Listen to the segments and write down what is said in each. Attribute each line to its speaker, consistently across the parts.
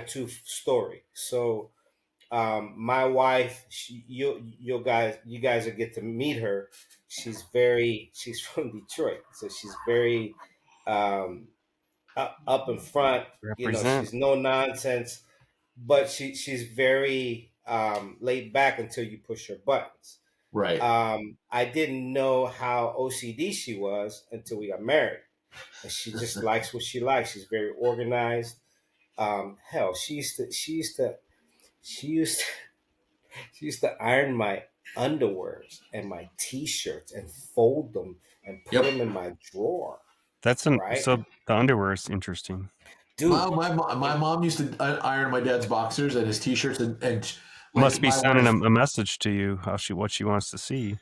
Speaker 1: attitude story. So my wife, you guys will get to meet her. She's from Detroit, so she's very um, up in front. You know,
Speaker 2: Represent.
Speaker 1: she's no nonsense, but she's very laid back until you push her buttons.
Speaker 3: Right.
Speaker 1: I didn't know how OCD she was until we got married, and she just likes what she likes. She's very organized. Hell, she used to, she used to iron my underwears and my t-shirts and fold them and put
Speaker 3: Yep.
Speaker 1: them in my drawer. Right,
Speaker 2: So the underwear is interesting.
Speaker 1: dude.
Speaker 3: My mom used to iron my dad's boxers and his t-shirts and
Speaker 2: Must
Speaker 3: like
Speaker 2: be
Speaker 3: my
Speaker 2: sending
Speaker 3: wife.
Speaker 2: a message to you what she wants to see,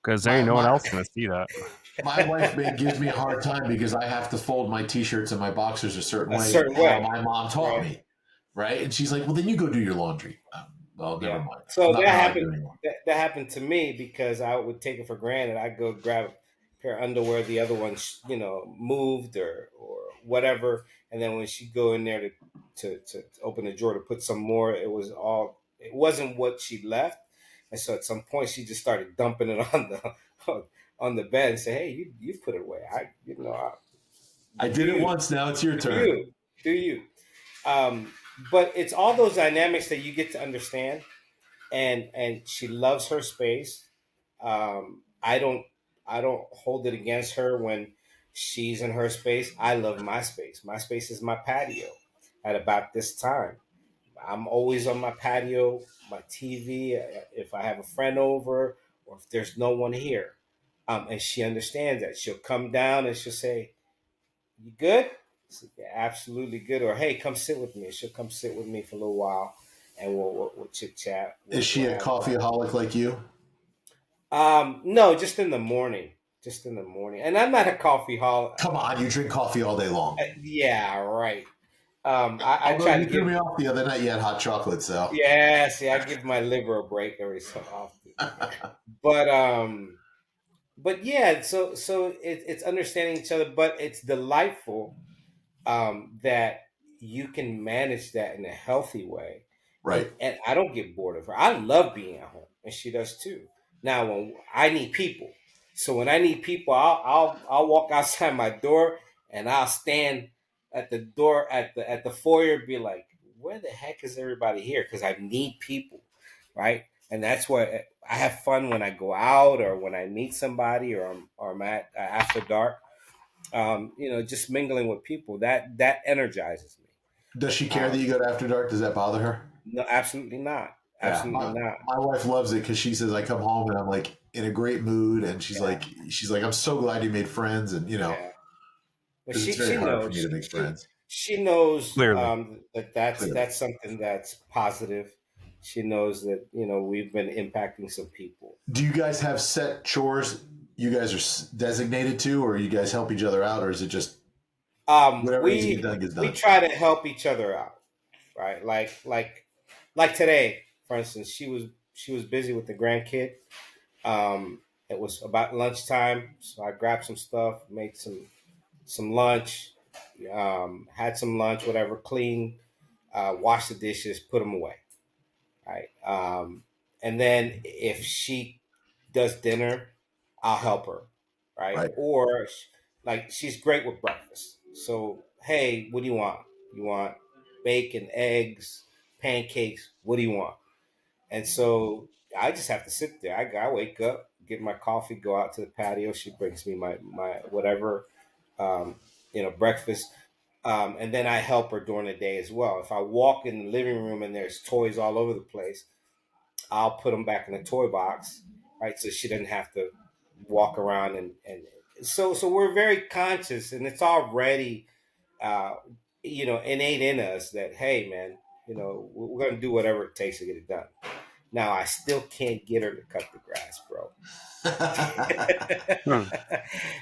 Speaker 2: because there ain't
Speaker 3: My
Speaker 2: no one
Speaker 3: my
Speaker 2: else gonna see that.
Speaker 3: my wife gives me a hard time because I have to fold my t-shirts and my boxers a certain
Speaker 1: A
Speaker 3: way.
Speaker 1: certain
Speaker 3: How
Speaker 1: way,
Speaker 3: my mom taught
Speaker 1: right?
Speaker 3: me, right? And she's like, "Well, then you go do your laundry." Well, never
Speaker 1: Yeah.
Speaker 3: mind. I'm
Speaker 1: So
Speaker 3: not
Speaker 1: that
Speaker 3: gonna argue
Speaker 1: happened.
Speaker 3: anymore.
Speaker 1: That happened to me because I would take it for granted. I'd go grab a pair of underwear, the other one, moved or whatever, and then when she'd go in there to open the drawer to put some more, it wasn't what she left, and so at some point she just started dumping it on the bed and say, "Hey, you put it away.
Speaker 3: I
Speaker 1: Do
Speaker 3: did it
Speaker 1: you
Speaker 3: once. Now it's your
Speaker 1: do
Speaker 3: turn.
Speaker 1: you?" Um, but it's all those dynamics that you get to understand, and she loves her space. I don't hold it against her when she's in her space. I love my space. My space is my patio. At about this time, I'm always on my patio, my TV. If I have a friend over or if there's no one here, and she understands that, she'll come down and she'll say, "You good?" I said, "Yeah, absolutely good." Or, "Hey, come sit with me." She'll come sit with me for a little while, and we'll chit chat.
Speaker 3: Is she
Speaker 1: We'll
Speaker 3: a
Speaker 1: have
Speaker 3: coffeeaholic like you?
Speaker 1: no, just in the morning, just in the morning. And I'm not a coffee hall.
Speaker 3: Come on, you drink coffee all day long.
Speaker 1: Yeah, right. I
Speaker 3: Although
Speaker 1: try to
Speaker 3: you threw
Speaker 1: give.
Speaker 3: me off the other night, you had hot chocolate, so.
Speaker 1: Yeah, see, I give my liver a break every so often. But yeah, so it's understanding each other, but it's delightful that you can manage that in a healthy way. And
Speaker 3: Right.
Speaker 1: and I don't get bored of her. I love being at home, and she does too. Now, when I need people, so when I need people, I'll walk outside my door and I'll stand at the door at the foyer, and be like, "Where the heck is everybody here?" Because I need people, right? And that's why I have fun when I go out or when I meet somebody or I'm at after dark, just mingling with people that energizes me.
Speaker 3: Does she care that
Speaker 1: Um,
Speaker 3: you go to After Dark? Does that bother her?
Speaker 1: no, absolutely not.
Speaker 3: Yeah,
Speaker 1: Absolutely not.
Speaker 3: my wife loves it because she says I come home and I'm like in a great mood, and
Speaker 1: Yeah,
Speaker 3: she's like I'm so glad you made friends, and
Speaker 1: yeah. But
Speaker 3: because it's
Speaker 1: she
Speaker 3: very
Speaker 1: she
Speaker 3: hard for
Speaker 1: knows
Speaker 3: me to make friends.
Speaker 1: she knows
Speaker 2: Clearly,
Speaker 1: that that's
Speaker 3: Clearly,
Speaker 1: that's something that's positive. She knows that we've been impacting some people.
Speaker 3: do you guys have set chores you guys are designated to, or you guys help each other out, or is it just whatever needs to get
Speaker 1: We
Speaker 3: done gets
Speaker 1: we
Speaker 3: done?
Speaker 1: try to help each other out, right? Like today, for instance, she was busy with the grandkid. It was about lunchtime, so I grabbed some stuff, made some lunch, had some lunch, whatever, clean, washed the dishes, put them away, right? And then if she does dinner, I'll help her, right?
Speaker 3: Right,
Speaker 1: Or like she's great with breakfast. So, hey, what do you want? You want bacon, eggs, pancakes? What do you want? And so I just have to sit there. I wake up, get my coffee, go out to the patio. She brings me my whatever, um, breakfast. And then I help her during the day as well. If I walk in the living room and there's toys all over the place, I'll put them back in the toy box, right? So she doesn't have to walk around and so we're very conscious, and it's already uh, innate in us that, hey, man, we're going to do whatever it takes to get it done. Now, I still can't get her to cut the grass, bro.
Speaker 2: hmm.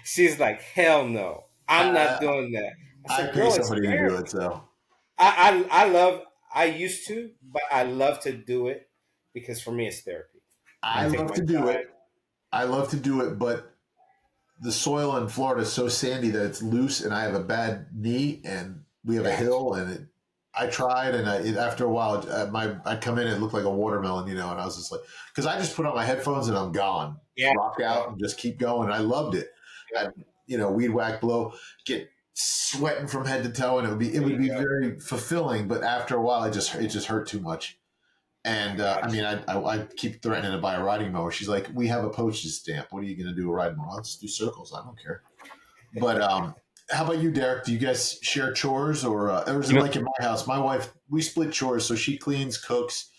Speaker 1: She's like, hell no, I'm not
Speaker 3: I,
Speaker 1: doing that. I
Speaker 3: I
Speaker 1: said,
Speaker 3: pay
Speaker 1: girl, it's
Speaker 3: somebody to do
Speaker 1: therapy.
Speaker 3: it, so
Speaker 1: I love. I used to, but I love to do it because for me it's therapy. I
Speaker 3: I
Speaker 1: take
Speaker 3: love
Speaker 1: my
Speaker 3: to do
Speaker 1: time.
Speaker 3: it. I love to do it, but the soil in Florida is so sandy that it's loose, and I have a bad knee, and we have a
Speaker 1: Gotcha.
Speaker 3: hill, and I tried, and after a while, I'd come in and it looked like a watermelon, and I was just like, because I just put on my headphones and I'm gone,
Speaker 1: Yeah.
Speaker 3: rock out, and just keep going. And I loved it.
Speaker 1: Yeah.
Speaker 3: I, weed whack, blow, get sweating from head to toe, and it would be very fulfilling. But after a while, it just hurt too much. And I keep threatening to buy a riding mower. She's like, "We have a postage stamp. What are you going to do? A riding mower? I'll just do circles. I don't care." But how about you, Derek? Do you guys share chores, or is it like in my house? My wife, we split chores, so she cleans, cooks,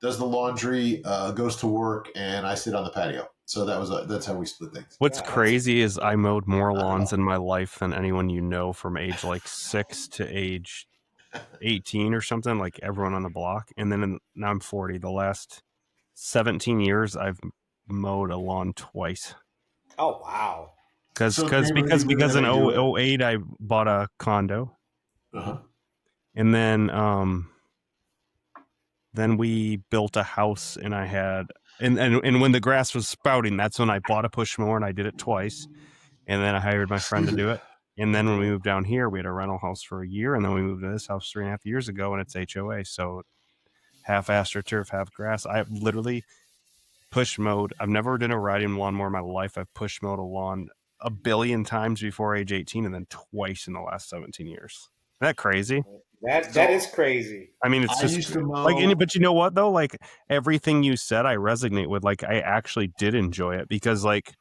Speaker 3: does the laundry, goes to work, and I sit on the patio. So that's how we split things.
Speaker 2: What's crazy is I mowed more lawns in my life than anyone from age like 6 to age 18 or something, like everyone on the block. And then now I'm 40. The last 17 years, I've mowed a lawn twice.
Speaker 1: Oh, wow.
Speaker 2: Because in 08, I bought a condo.
Speaker 3: Uh-huh.
Speaker 2: And then we built a house, and I had and when the grass was sprouting, that's when I bought a push mower, and I did it twice. And then I hired my friend to do it. And then when we moved down here, we had a rental house for a year, and then we moved to this house 3.5 years ago, and it's HOA. So half astroturf, half grass. I literally push mowed. I've never done a riding lawnmower in my life. I've push mowed a lawn a billion times before age 18, and then twice in the last 17 years. Isn't that crazy?
Speaker 1: That is crazy.
Speaker 2: I mean, it's just like, but you know what though? Like everything you said, I resonate with. Like I actually did enjoy it because, like,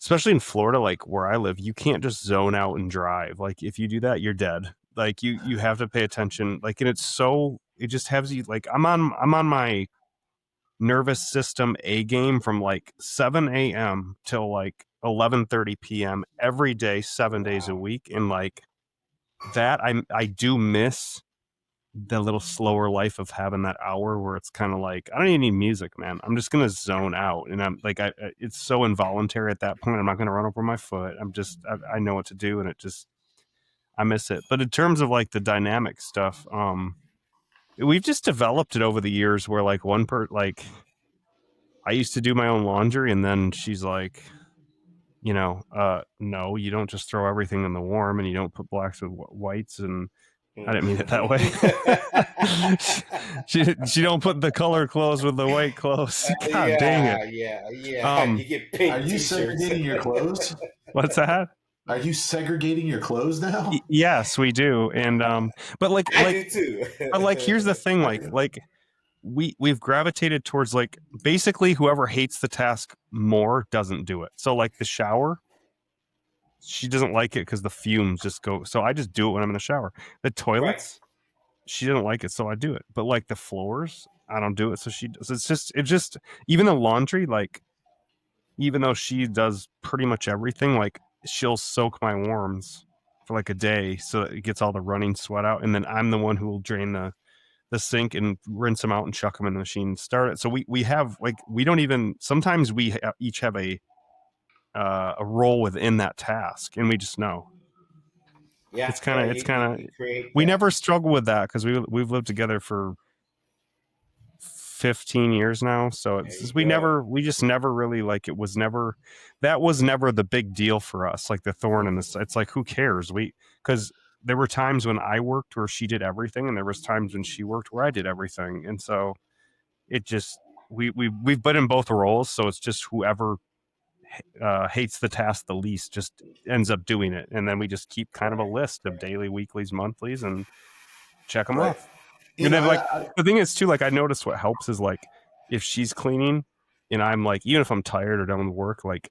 Speaker 2: especially in Florida, like where I live, you can't just zone out and drive. Like if you do that, you're dead. Like you have to pay attention. Like, and it just has you like, I'm on my nervous system A game from like 7 a.m. till like 11:30 p.m. every day, 7 days a week. And like that, I do miss the little slower life of having that hour where it's kind of like, I don't even need music, man. I'm just gonna zone out, and I'm like, it's so involuntary at that point. I'm not gonna run over my foot. I know what to do, and I miss it. But in terms of like the dynamic stuff, we've just developed it over the years where like I used to do my own laundry, and then she's like, no, you don't just throw everything in the warm, and you don't put blacks with whites, and I didn't mean it that way. she don't put the color clothes with the white clothes. God dang it.
Speaker 1: Yeah. You get pink.
Speaker 3: Are you segregating your clothes?
Speaker 2: What's that?
Speaker 3: Are you segregating your clothes now?
Speaker 2: Yes, we do. And but like
Speaker 1: I do too.
Speaker 2: But like here's the thing, like we've gravitated towards like basically whoever hates the task more doesn't do it. So like the shower, she doesn't like it because the fumes just go. So I just do it when I'm in the shower. The toilets, she didn't like it, so I do it. But like the floors, I don't do it, so she does. It just even the laundry, like even though she does pretty much everything, like she'll soak my warms for like a day so it gets all the running sweat out, and then I'm the one who will drain the sink and rinse them out and chuck them in the machine and start it. So we have like we don't even sometimes we each have a role within that task, and we just know.
Speaker 1: Yeah,
Speaker 2: it's kind of we never struggle with that because we've lived together for 15 years now, so we just never really like that was never the big deal for us, like the thorn in this. It's like, who cares? Because there were times when I worked where she did everything, and there was times when she worked where I did everything, and so it just we've been in both roles, so it's just whoever hates the task the least just ends up doing it, and then we just keep kind of a list of daily, weeklies, monthlies, and check them off. And then like the thing is too, like I noticed what helps is like if she's cleaning and I'm like, even if I'm tired or done with work, like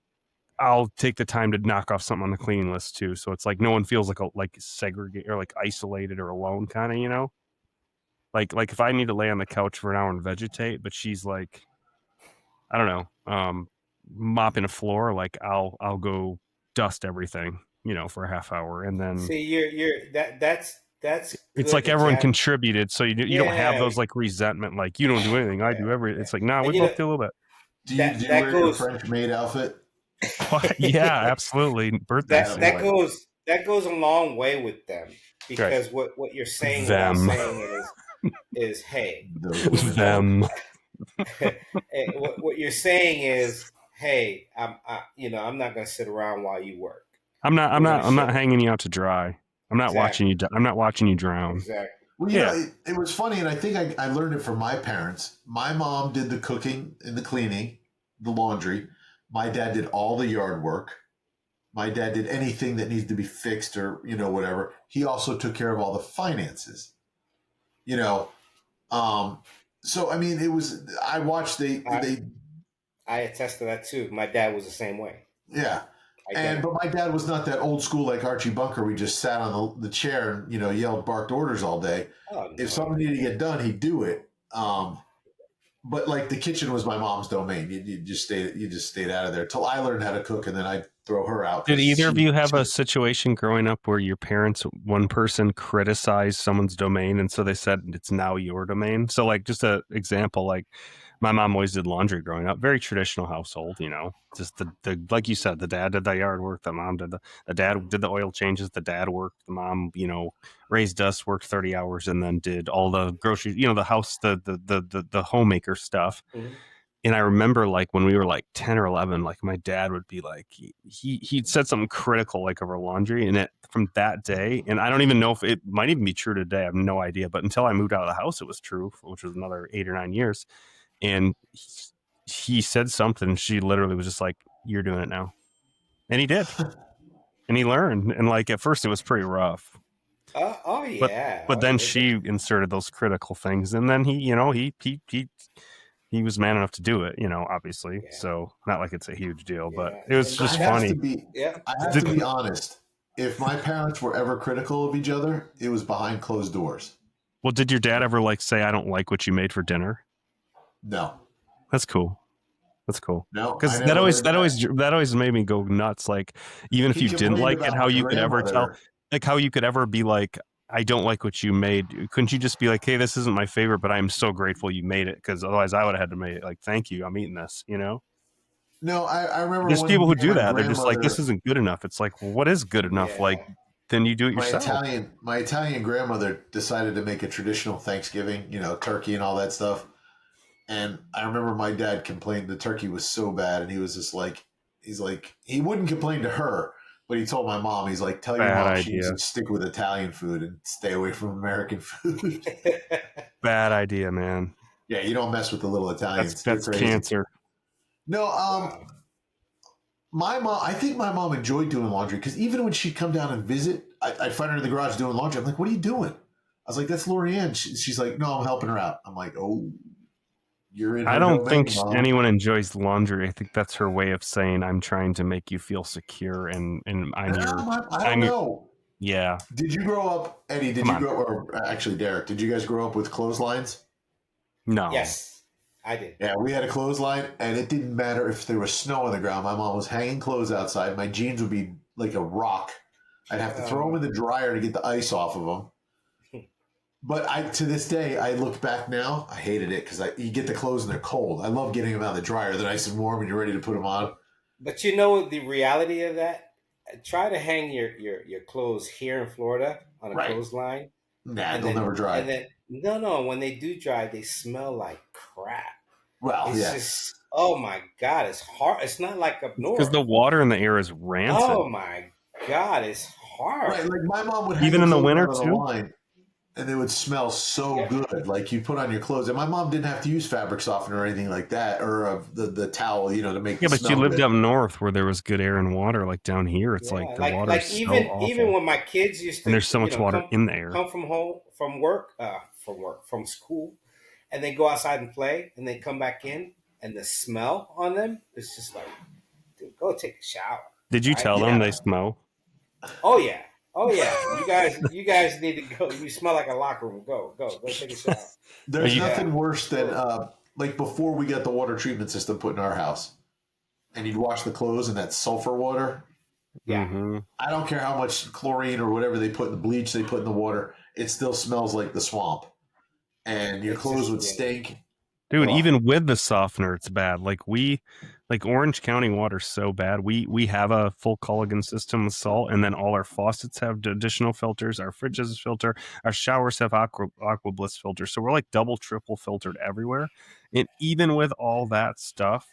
Speaker 2: I'll take the time to knock off something on the cleaning list too. So it's like no one feels like segregated or like isolated or alone, kind of, like if I need to lay on the couch for an hour and vegetate, but she's like, I don't know, mopping a floor, like I'll go dust everything, for a half hour, and then
Speaker 1: see you're that's
Speaker 2: it's like everyone contributed, so you don't have those like resentment, like you don't do anything, I do everything. It's like, nah, we both do a little bit.
Speaker 3: Do you wear your French maid outfit?
Speaker 2: Yeah, absolutely. Birthday.
Speaker 1: That goes a long way with them, because what you're saying is hey,
Speaker 2: them.
Speaker 1: what you're saying is, hey, I'm not going to sit around while you work.
Speaker 2: I'm not hanging you out to dry. I'm not watching you. I'm not watching you drown.
Speaker 1: Exactly.
Speaker 3: Well,
Speaker 2: Yeah.
Speaker 3: it was funny, and I think I learned it from my parents. My mom did the cooking and the cleaning, the laundry. My dad did all the yard work. My dad did anything that needs to be fixed or whatever. He also took care of all the finances. You know, um, so I mean, it was. I watched
Speaker 1: I
Speaker 3: they
Speaker 1: I attest to that too. My dad was the same way.
Speaker 3: yeah. But
Speaker 1: Identical.
Speaker 3: my dad was not that old school like Archie Bunker. We just sat on the chair and yelled, barked orders all day.
Speaker 1: Oh
Speaker 3: If
Speaker 1: no.
Speaker 3: something needed to get done, he'd do it. But like the kitchen was my mom's domain. You just stayed out of there till I learned how to cook, and then I'd throw her out
Speaker 2: Did
Speaker 3: because
Speaker 2: either of you have a situation growing up where your parents, one person criticized someone's domain, and so they said it's now your domain? So, like, just an example, like my mom always did laundry growing up, very traditional household, just the like you said, the dad did the yard work, the mom did the dad did the oil changes, the dad worked, the mom, raised us, worked 30 hours, and then did all the groceries, the house, the homemaker stuff.
Speaker 1: Mm-hmm.
Speaker 2: And I remember like when we were like 10 or 11, like my dad would be like, he'd said something critical like over laundry. And from that day, and I don't even know if it might even be true today. I have no idea. But until I moved out of the house, it was true, which was another 8 or 9 years. And he said something. She literally was just like, "You're doing it now." And he did. And he learned. And like at first it was pretty rough.
Speaker 1: Oh yeah.
Speaker 2: But then she inserted those critical things. And then he was man enough to do it, obviously.
Speaker 1: Yeah.
Speaker 2: So not like it's a huge deal, but
Speaker 1: Yeah.
Speaker 2: it was just
Speaker 3: I have
Speaker 2: funny.
Speaker 3: to be honest. If my parents were ever critical of each other, it was behind closed doors.
Speaker 2: Well, did your dad ever like say, "I don't like what you made for dinner"?
Speaker 3: No.
Speaker 2: That's cool. That's cool.
Speaker 3: No,
Speaker 2: Because that always made me go nuts. Like, even if you didn't like it, how you could ever tell, like how you could ever be like, "I don't like what you made." Couldn't you just be like, "Hey, this isn't my favorite, but I'm so grateful you made it," because otherwise I would have had to make it like, "Thank you, I'm eating this,"
Speaker 3: No, I remember
Speaker 2: There's
Speaker 3: when
Speaker 2: people
Speaker 3: me
Speaker 2: who
Speaker 3: and
Speaker 2: do
Speaker 3: my
Speaker 2: that. They're just like, "This
Speaker 3: grandmother,
Speaker 2: isn't good enough." It's like, well, what is good enough?
Speaker 1: Yeah.
Speaker 2: Like, then you do it
Speaker 3: my
Speaker 2: yourself.
Speaker 3: Italian grandmother decided to make a traditional Thanksgiving, turkey and all that stuff. And I remember my dad complained the turkey was so bad, and he was just like, he wouldn't complain to her, but he told my mom, he's like, tell your
Speaker 2: Bad
Speaker 3: mom she needs
Speaker 2: idea.
Speaker 3: to stick with Italian food and stay away from American food.
Speaker 2: Bad idea, man.
Speaker 3: Yeah, you don't mess with the little Italians.
Speaker 2: That's cancer.
Speaker 3: No,
Speaker 1: Wow.
Speaker 3: my mom, I think my mom enjoyed doing laundry because even when she'd come down and visit, I'd find her in the garage doing laundry. I'm like, what are you doing? I was like, that's Lorianne. She's like, no, I'm helping her out. I'm like, oh, you're in her
Speaker 2: I don't
Speaker 3: domain,
Speaker 2: think
Speaker 3: Mom.
Speaker 2: anyone enjoys laundry. I think that's her way of saying, "I'm trying to make you feel secure," and I'm your.
Speaker 3: I don't know.
Speaker 2: Yeah.
Speaker 3: Did you grow up, Eddie? Did
Speaker 2: Come
Speaker 3: you
Speaker 2: on.
Speaker 3: grow, or actually, Derek? Did you guys grow up with clotheslines?
Speaker 2: No.
Speaker 1: Yes, I did.
Speaker 3: Yeah, we had a clothesline, and it didn't matter if there was snow on the ground. My mom was hanging clothes outside. My jeans would be like a rock. I'd have to throw them in the dryer to get the ice off of them. But to this day, I look back now, I hated it because you get the clothes and they're cold. I love getting them out of the dryer. They're nice and warm, and you're ready to put them on.
Speaker 1: But you know the reality of that? Try to hang your clothes here in Florida on a clothesline.
Speaker 3: Nah, they'll never dry.
Speaker 1: And then no, when they do dry, they smell like crap.
Speaker 3: Well,
Speaker 1: It's just, oh my God, it's hard. It's not like up north.
Speaker 2: Because the water in the air is rancid.
Speaker 1: Oh my God, it's hard.
Speaker 3: Right, like my mom would hang
Speaker 2: even in the winter
Speaker 3: on
Speaker 2: too.
Speaker 3: Line, and they would smell so good. Like you put on your clothes, and my mom didn't have to use fabric softener or anything like that, or the towel, to make.
Speaker 2: Yeah, but you lived up north where there was good air and water. Like down here, it's like the water is so awful.
Speaker 1: Even when my kids used to,
Speaker 2: and there's so much water in the air.
Speaker 1: Come from home, from school, and they go outside and play, and they come back in, and the smell on them is just like, dude, go take a shower.
Speaker 2: Did you tell them they smell?
Speaker 1: Oh yeah. You guys need to go. You smell like a locker room. Go take a shower.
Speaker 3: There's nothing worse than like before we got the water treatment system put in our house, and you'd wash the clothes in that sulfur water.
Speaker 1: Yeah.
Speaker 2: Mm-hmm.
Speaker 3: I don't care how much chlorine or whatever they put in the bleach they put in the water, it still smells like the swamp, and your clothes would stink.
Speaker 2: Dude, even with the softener, it's bad. Like Orange County water's so bad. We have a full Culligan system with salt, and then all our faucets have additional filters. Our fridges filter. Our showers have Aqua Bliss filters. So we're like double, triple filtered everywhere. And even with all that stuff,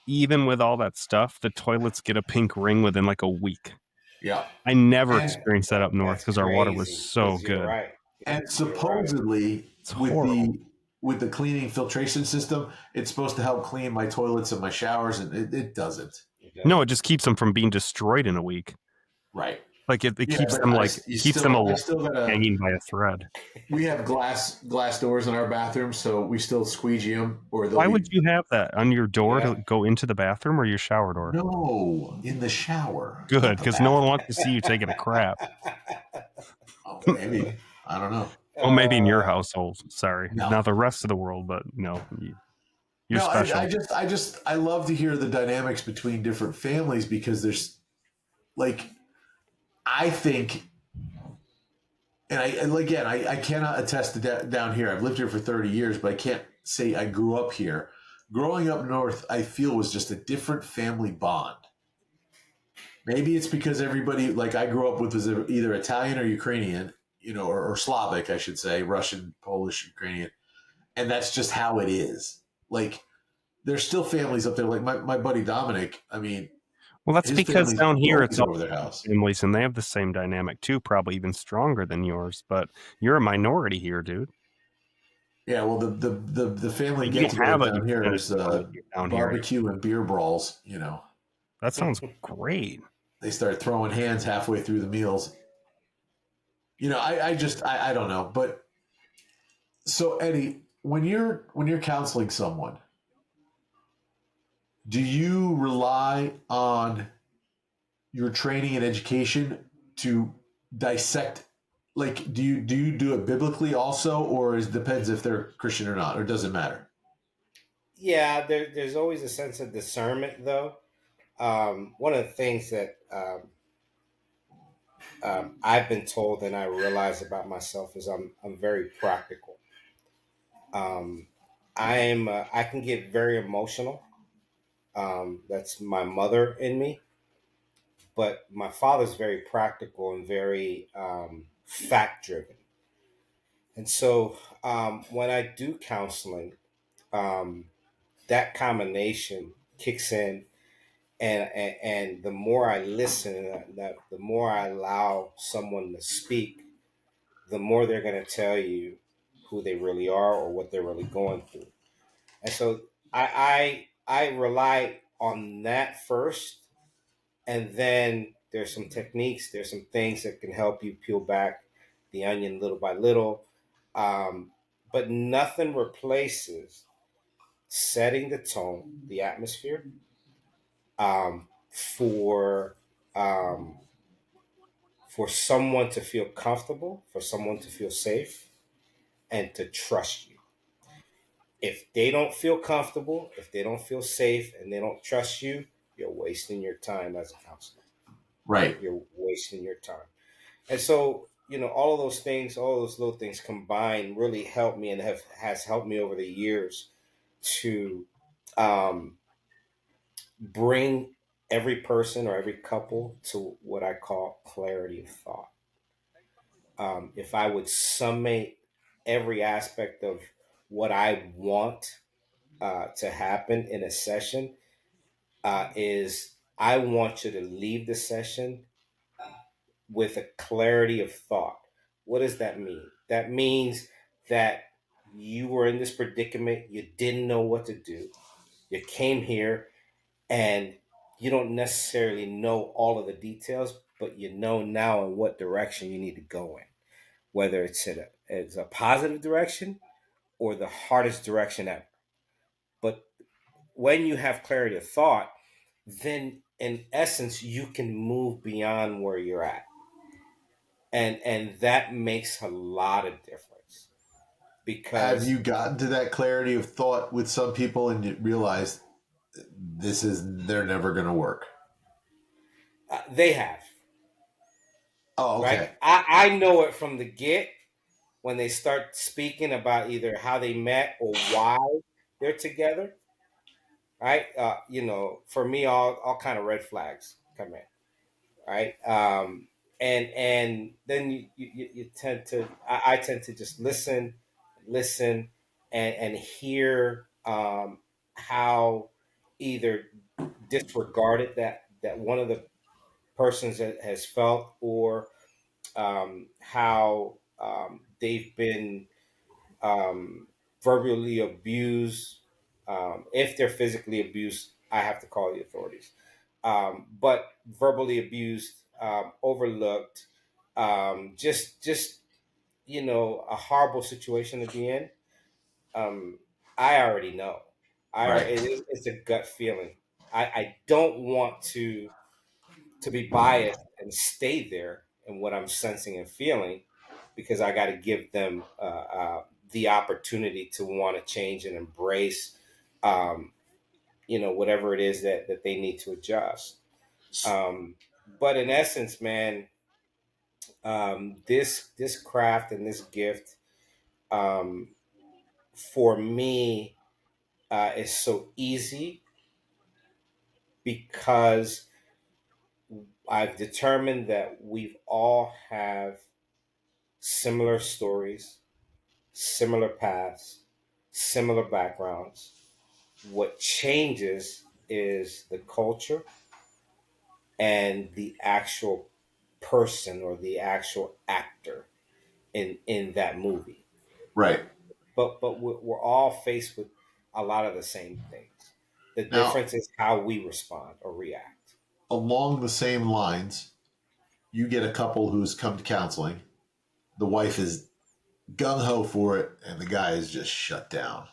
Speaker 2: the toilets get a pink ring within like a week.
Speaker 3: Yeah.
Speaker 2: I never experienced that up north because our water was so good.
Speaker 1: Right.
Speaker 3: And
Speaker 1: You're right.
Speaker 3: supposedly
Speaker 2: It's
Speaker 3: with
Speaker 2: horrible.
Speaker 3: the cleaning filtration system, it's supposed to help clean my toilets and my showers, and it doesn't.
Speaker 1: It
Speaker 2: No,
Speaker 1: doesn't.
Speaker 2: it just keeps them from being destroyed in a week.
Speaker 3: Right.
Speaker 2: Like it
Speaker 3: Yeah,
Speaker 2: keeps
Speaker 3: but
Speaker 2: them like
Speaker 3: you
Speaker 2: keeps them
Speaker 3: still I
Speaker 2: alive,
Speaker 3: still gotta.
Speaker 2: hanging by a thread.
Speaker 3: We have glass doors in our bathroom, so we still squeegee them, or they'll
Speaker 2: Why would
Speaker 3: be
Speaker 2: you have that on your door
Speaker 1: Yeah.
Speaker 2: to go into the bathroom or your shower door?
Speaker 3: no in the shower,
Speaker 2: Good,
Speaker 3: not the
Speaker 2: because no one
Speaker 3: bathroom.
Speaker 2: wants to see you taking a crap.
Speaker 3: Oh, maybe I don't know.
Speaker 2: Well, maybe in your
Speaker 1: uh,
Speaker 2: household. Sorry,
Speaker 3: No,
Speaker 2: not the rest of the world, but no, you're
Speaker 3: no.
Speaker 2: special.
Speaker 3: I love to hear the dynamics between different families because there's like I think, and again, I cannot attest to down here. I've lived here for 30 years, but I can't say I grew up here. Growing up north, I feel was just a different family bond. Maybe it's because everybody, like I grew up with, was either Italian or Ukrainian, or Slavic, I should say, Russian, Polish, Ukrainian, and that's just how it is. Like there's still families up there, like my buddy Dominic. I mean,
Speaker 2: Well, that's
Speaker 3: his
Speaker 2: because
Speaker 3: family's
Speaker 2: down here it's
Speaker 3: always
Speaker 2: all
Speaker 3: over their house.
Speaker 2: families, and they have the same dynamic too, probably even stronger than yours. But you're a minority here, dude.
Speaker 3: Yeah, well, the family
Speaker 2: You
Speaker 3: get
Speaker 2: can
Speaker 3: together
Speaker 2: have an
Speaker 3: down here
Speaker 2: extended
Speaker 3: is
Speaker 2: family down here.
Speaker 3: barbecue and beer brawls.
Speaker 2: That sounds great.
Speaker 3: They start throwing hands halfway through the meals. I don't know, but so Eddie, when you're counseling someone, do you rely on your training and education to dissect? Like, do you do it biblically also, or it depends if they're Christian or not, or does it matter?
Speaker 1: yeah, there's always a sense of discernment, though. One of the things that I've been told and I realize about myself is I'm very practical. Um, I can get very emotional. That's my mother in me, but my father's very practical and very fact driven. And so when I do counseling, um, that combination kicks in, and the more I listen, and the more I allow someone to speak, the more they're going to tell you who they really are or what they're really going through. And so I rely on that first, and then there's some techniques, there's some things that can help you peel back the onion little by little. Um, but nothing replaces setting the tone, the atmosphere, for um, for someone to feel comfortable, for someone to feel safe, and to trust you. If they don't feel comfortable, if they don't feel safe, and they don't trust you, you're wasting your time as a counselor.
Speaker 3: Right.
Speaker 1: You're wasting your time. And so, all of those things, all of those little things combined really helped me and has helped me over the years to um, bring every person or every couple to what I call clarity of thought. If I would summate every aspect of what I want to happen in a session, is I want you to leave the session with a clarity of thought. What does that mean? That means that you were in this predicament, you didn't know what to do. You came here and you don't necessarily know all of the details, but you know now in what direction you need to go in, whether it's a positive direction or the hardest direction ever. But when you have clarity of thought, then in essence you can move beyond where you're at, and that makes a lot of difference
Speaker 3: Have
Speaker 1: because
Speaker 3: you gotten to that clarity of thought with some people and you realize they're never going to work?
Speaker 1: they have,
Speaker 3: Oh,
Speaker 1: right.
Speaker 3: okay.
Speaker 1: I know it from the get when they start speaking about either how they met or why they're together, right. For me, all kind of red flags come in, right. And then you tend to, I tend to just listen, and hear how either disregarded that one of the persons has felt, or how they've been verbally abused. If they're physically abused, I have to call the authorities. But verbally abused, overlooked, just a horrible situation to be in. I already know.
Speaker 3: Right.
Speaker 1: It's a gut feeling. I don't want to be biased and stay there in what I'm sensing and feeling, because I got to give them the opportunity to want to change and embrace, um, whatever it is that they need to adjust. Um, but in essence, man, this craft and this gift, um, for me, is so easy because I've determined that we've all have similar stories, similar paths, similar backgrounds. What changes is the culture and the actual person or the actual actor in that movie.
Speaker 3: Right.
Speaker 1: But we're all faced with a lot of the same things. The
Speaker 3: Now,
Speaker 1: difference is how we respond or react.
Speaker 3: along the same lines, you get a couple who's come to counseling. The wife is gung ho for it, and the guy is just shut down.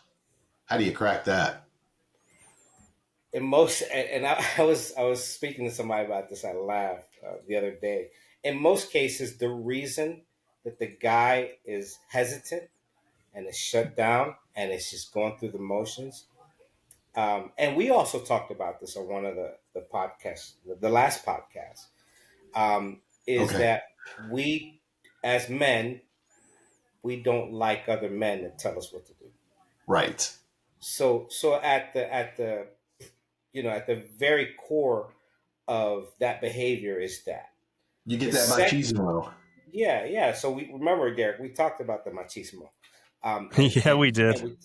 Speaker 3: How do you crack that?
Speaker 1: In most, and I was speaking to somebody about this. I laughed the other day. In most cases, the reason that the guy is hesitant and is shut down and is just going through the motions. And we also talked about this on one of the podcasts, the last podcast, is
Speaker 3: Okay.
Speaker 1: that we, as men, we don't like other men to tell us what to do.
Speaker 3: Right.
Speaker 1: So at the very core of that behavior is that
Speaker 3: You get
Speaker 1: the
Speaker 3: that
Speaker 1: second.
Speaker 3: machismo.
Speaker 1: Yeah. So we remember, Derek, we talked about the machismo, and
Speaker 2: Yeah,
Speaker 1: and
Speaker 2: we did.
Speaker 1: and we,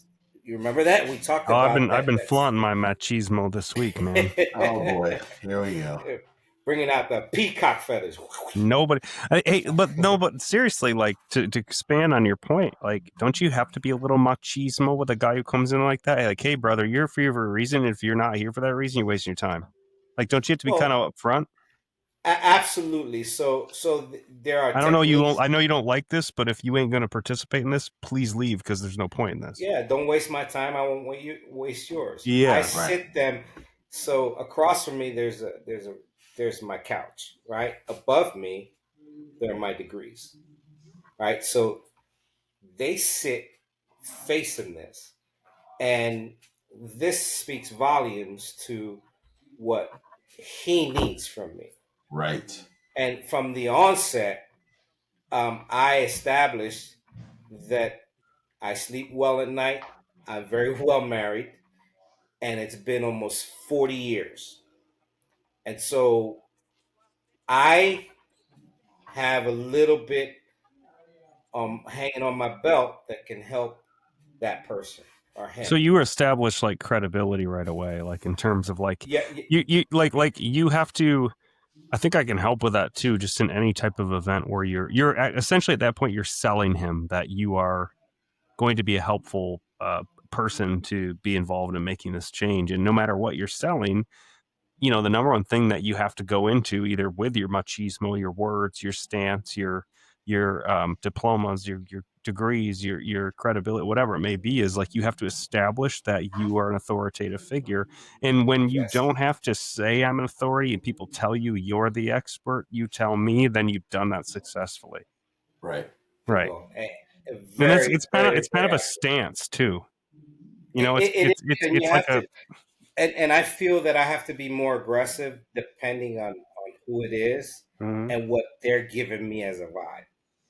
Speaker 1: you remember that we talked
Speaker 2: Oh,
Speaker 1: about
Speaker 2: I've
Speaker 1: that.
Speaker 2: been flaunting my machismo this week, man.
Speaker 3: Oh boy, here we go.
Speaker 1: Bringing out the peacock feathers.
Speaker 2: Nobody, hey, but seriously, like to expand on your point, like, don't you have to be a little machismo with a guy who comes in like that? Like, hey, brother, you're here for a reason. If you're not here for that reason, you're wasting your time. Like, don't you have to be kind
Speaker 1: Well,
Speaker 2: of upfront?
Speaker 1: absolutely. There are
Speaker 2: I don't know
Speaker 1: techniques.
Speaker 2: I know you don't like this, but if you ain't going to participate in this, please leave because there's no point in this.
Speaker 1: Yeah, don't waste my time. I won't waste yours. I
Speaker 2: Yeah,
Speaker 3: Right.
Speaker 1: sit them. So across from me, there's my couch. Right above me, there are my degrees. Right, so they sit facing this, and this speaks volumes to what he needs from me.
Speaker 3: Right.
Speaker 1: And from the onset, I established that I sleep well at night. I'm very well married, and it's been almost 40 years. And so I have a little bit hanging on my belt that can help that person or
Speaker 2: so
Speaker 1: him.
Speaker 2: you establish like credibility right away, like in terms of like
Speaker 1: Yeah,
Speaker 2: you like you have to. I think I can help with that too, just in any type of event where essentially at that point you're selling him that you are going to be a helpful person to be involved in making this change, and no matter what you're selling, the number one thing that you have to go into either with your machismo, your words, your stance, your diplomas, your degrees, your credibility, whatever it may be, is like you have to establish that you are an authoritative figure. And when you
Speaker 1: yes,
Speaker 2: don't have to say I'm an authority and people tell you you're the expert, you tell me, then you've done that successfully.
Speaker 3: Right.
Speaker 2: Right.
Speaker 1: bingo.
Speaker 2: And
Speaker 1: Very, very,
Speaker 2: it's kind
Speaker 1: very
Speaker 2: of a
Speaker 1: accurate.
Speaker 2: stance too.
Speaker 1: It is, and you
Speaker 2: It's like
Speaker 1: have
Speaker 2: a
Speaker 1: to, and I feel that I have to be more aggressive depending on who it is
Speaker 2: mhm.
Speaker 1: and what they're giving me as a vibe,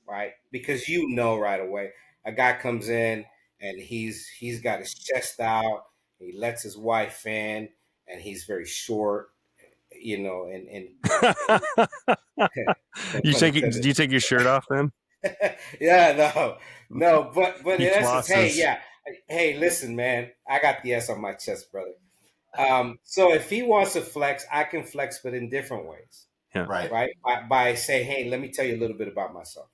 Speaker 1: right? Because right away, a guy comes in and he's got his chest out, he lets his wife in, and he's very short, and no
Speaker 2: You
Speaker 1: pun
Speaker 2: take it,
Speaker 1: intended.
Speaker 2: do you take your shirt off then?
Speaker 1: Yeah, no, but
Speaker 2: He
Speaker 1: in essence, hey,
Speaker 2: flosses.
Speaker 1: yeah, hey, listen, man, I got the S on my chest, brother. So if he wants to flex, I can flex, but in different ways,
Speaker 2: Yeah.
Speaker 3: Right.
Speaker 1: right? By saying, hey, let me tell you a little bit about myself.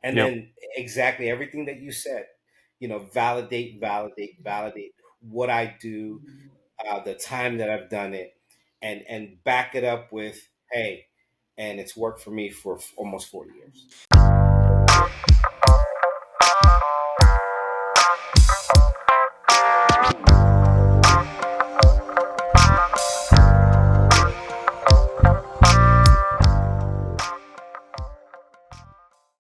Speaker 1: And
Speaker 2: Yep.
Speaker 1: then exactly everything that you said, validate, validate, validate what I do, the time that I've done it, and back it up with, hey, and it's worked for me for almost 40 years.